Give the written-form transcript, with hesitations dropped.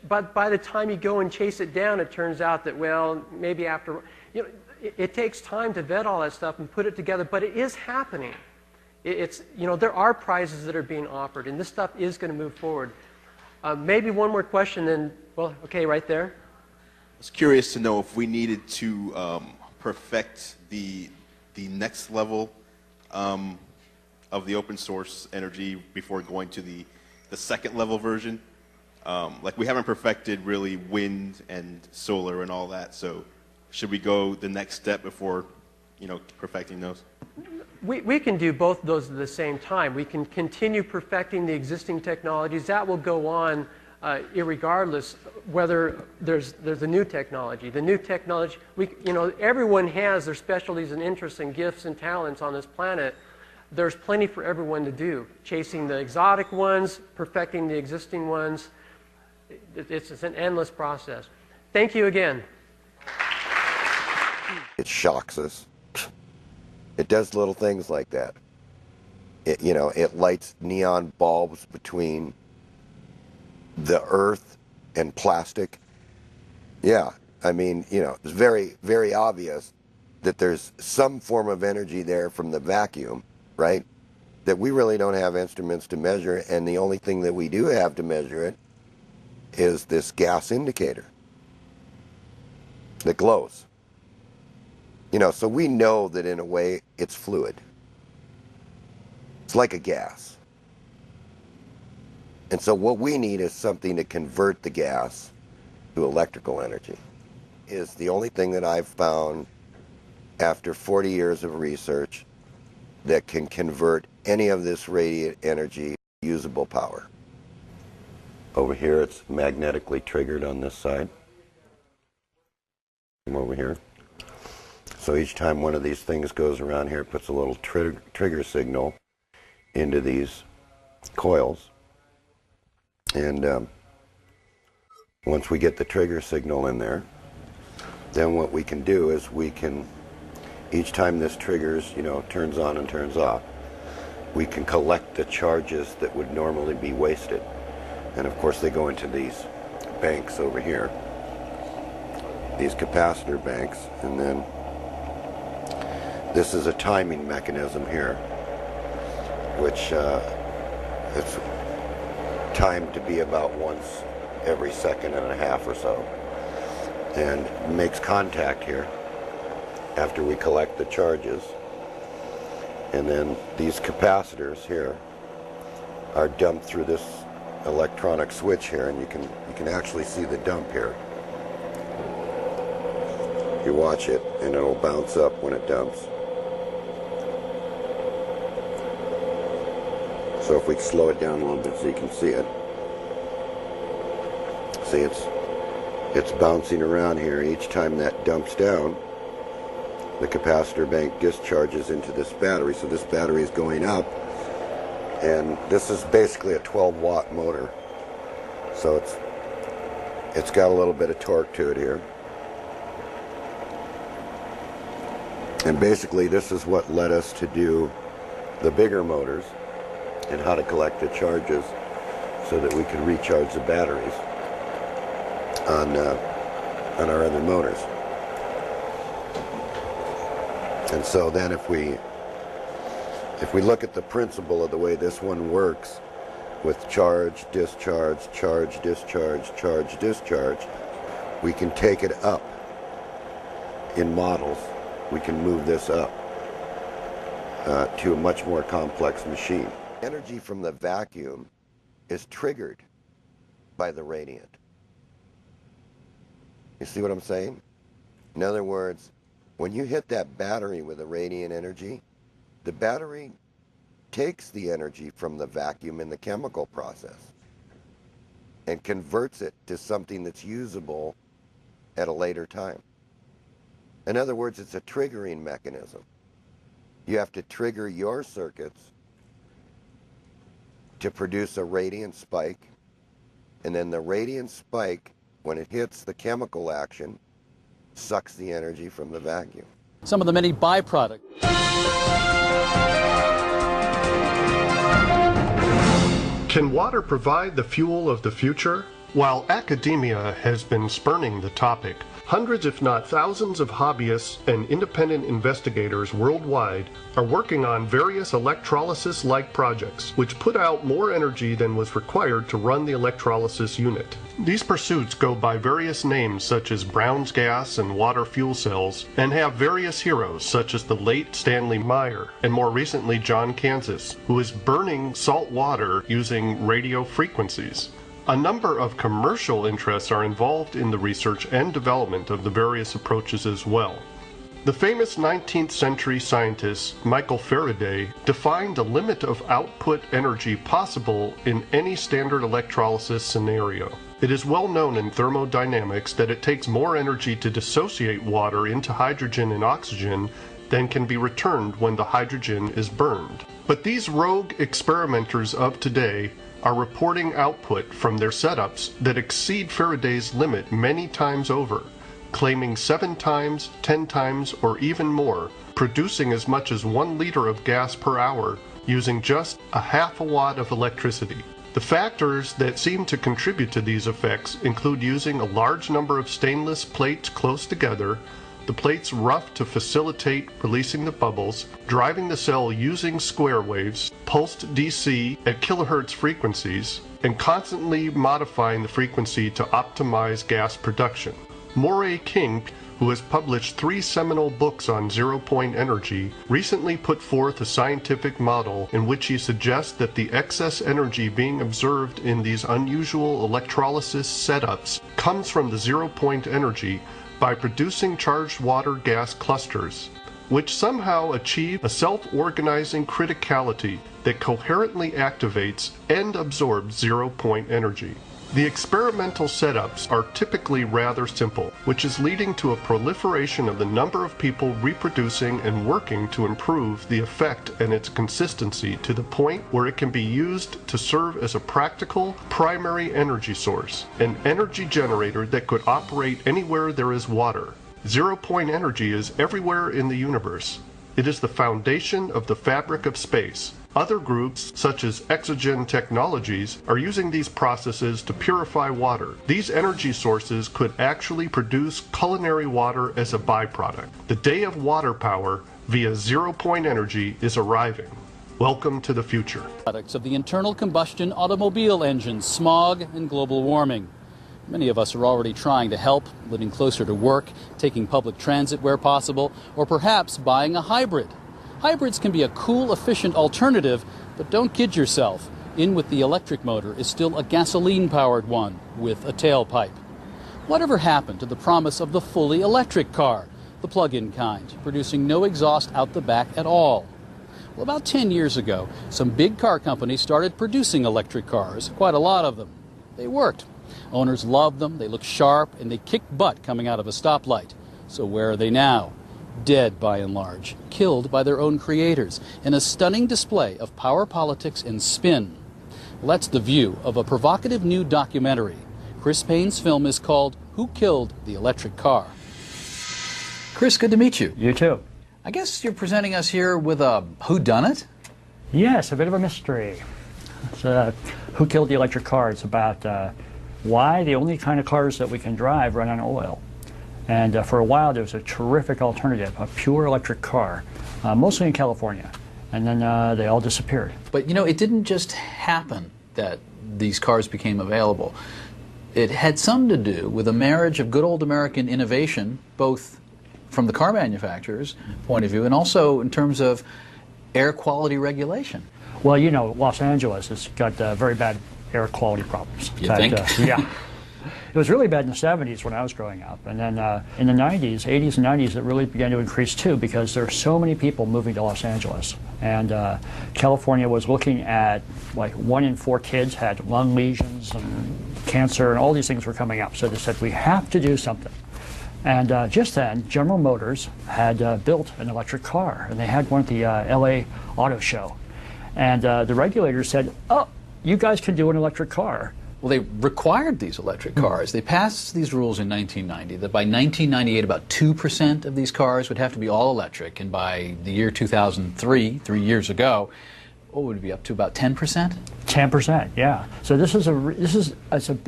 But by the time you go and chase it down, it turns out that, well, maybe after, it takes time to vet all that stuff and put it together, but it is happening. There are prizes that are being offered, and this stuff is going to move forward. Maybe one more question, then, well, okay, right there. I was curious to know if we needed to perfect the next level of the open source energy before going to the second level version. Like we haven't perfected really wind and solar and all that, so should we go the next step before perfecting those? We can do both of those at the same time. We can continue perfecting the existing technologies. That will go on irregardless whether there's a new technology. The new technology, everyone has their specialties and interests and gifts and talents on this planet. There's plenty for everyone to do. Chasing the exotic ones, perfecting the existing ones. It's an endless process. Thank you again. It shocks us. It does little things like that. It lights neon bulbs between the earth and plastic. Yeah, I mean, it's very, very obvious that there's some form of energy there from the vacuum, right? That we really don't have instruments to measure, and the only thing that we do have to measure it is this gas indicator that glows. So we know that in a way it's fluid. It's like a gas. And so what we need is something to convert the gas to electrical energy. Is the only thing that I've found after 40 years of research that can convert any of this radiant energy to usable power. Over here it's magnetically triggered on this side. Come over here. So each time one of these things goes around here, it puts a little trigger signal into these coils. And once we get the trigger signal in there, then what we can do is each time this triggers, turns on and turns off, we can collect the charges that would normally be wasted. And of course they go into these banks over here, these capacitor banks, and then this is a timing mechanism here, which it's timed to be about once every second and a half or so, and makes contact here after we collect the charges. And then these capacitors here are dumped through this electronic switch here, and you can actually see the dump here. You watch it and it'll bounce up when it dumps. So if we slow it down a little bit so you can see it. See, it's bouncing around here. Each time that dumps down, the capacitor bank discharges into this battery. So this battery is going up, and this is basically a 12-watt motor. So it's got a little bit of torque to it here. And basically this is what led us to do the bigger motors and how to collect the charges so that we could recharge the batteries on our other motors. And so then if we look at the principle of the way this one works with charge, discharge, charge, discharge, charge, discharge, we can take it up in models. We can move this up to a much more complex machine. Energy from the vacuum is triggered by the radiant. You see what I'm saying? In other words, when you hit that battery with a radiant energy, the battery takes the energy from the vacuum in the chemical process and converts it to something that's usable at a later time. In other words, it's a triggering mechanism. You have to trigger your circuits to produce a radiant spike, and then the radiant spike, when it hits the chemical action, sucks the energy from the vacuum. Some of the many byproducts. Can water provide the fuel of the future? While academia has been spurning the topic, hundreds if not thousands of hobbyists and independent investigators worldwide are working on various electrolysis-like projects which put out more energy than was required to run the electrolysis unit. These pursuits go by various names such as Brown's gas and water fuel cells, and have various heroes such as the late Stanley Meyer and more recently John Kansas, who is burning salt water using radio frequencies. A number of commercial interests are involved in the research and development of the various approaches as well. The famous 19th century scientist Michael Faraday defined a limit of output energy possible in any standard electrolysis scenario. It is well known in thermodynamics that it takes more energy to dissociate water into hydrogen and oxygen than can be returned when the hydrogen is burned. But these rogue experimenters of today are reporting output from their setups that exceed Faraday's limit many times over, claiming 7 times, 10 times, or even more, producing as much as 1 liter of gas per hour using just a half a watt of electricity. The factors that seem to contribute to these effects include using a large number of stainless plates close together, the plates rough to facilitate releasing the bubbles, driving the cell using square waves, pulsed DC at kilohertz frequencies, and constantly modifying the frequency to optimize gas production. Moray King, who has published 3 seminal books on zero-point energy, recently put forth a scientific model in which he suggests that the excess energy being observed in these unusual electrolysis setups comes from the zero-point energy by producing charged water gas clusters, which somehow achieve a self-organizing criticality that coherently activates and absorbs zero-point energy. The experimental setups are typically rather simple, which is leading to a proliferation of the number of people reproducing and working to improve the effect and its consistency to the point where it can be used to serve as a practical primary energy source, an energy generator that could operate anywhere there is water. Zero-point energy is everywhere in the universe. It is the foundation of the fabric of space. Other groups, such as Exogen Technologies, are using these processes to purify water. These energy sources could actually produce culinary water as a byproduct. The day of water power via zero-point energy is arriving. Welcome to the future. Products of the internal combustion automobile engine, smog, and global warming. Many of us are already trying to help, living closer to work, taking public transit where possible, or perhaps buying a hybrid. Hybrids can be a cool, efficient alternative, but don't kid yourself. In with the electric motor is still a gasoline-powered one with a tailpipe. Whatever happened to the promise of the fully electric car, the plug-in kind, producing no exhaust out the back at all? Well, about 10 years ago, some big car companies started producing electric cars, quite a lot of them. They worked. Owners loved them, they looked sharp, and they kicked butt coming out of a stoplight. So where are they now? Dead by and large, killed by their own creators, in a stunning display of power politics and spin. Well, that's the view of a provocative new documentary. Chris Payne's film is called Who Killed the Electric Car? Chris, good to meet you. You too. I guess you're presenting us here with a whodunit? Yes, a bit of a mystery. It's Who Killed the Electric Car? It's about why the only kind of cars that we can drive run on oil. And for a while there was a terrific alternative, a pure electric car, mostly in California. And then they all disappeared. But you know, it didn't just happen that these cars became available. It had some to do with a marriage of good old American innovation, both from the car manufacturers' point of view and also in terms of air quality regulation. Well, you know, Los Angeles has got very bad air quality problems. You think? Yeah. It was really bad in the 70s when I was growing up. And then in the 90s, 80s and 90s, it really began to increase too because there are so many people moving to Los Angeles. And California was looking at, like, 1 in 4 kids had lung lesions and cancer and all these things were coming up. So they said, we have to do something. And just then, General Motors had built an electric car. And they had one at the LA Auto Show. And the regulators said, oh, you guys can do an electric car. Well, they required these electric cars. They passed these rules in 1990 that by 1998 about 2% of these cars would have to be all electric, and by the year 2003, 3 years ago, what would it be up to, about 10%? 10%, yeah. So this is a big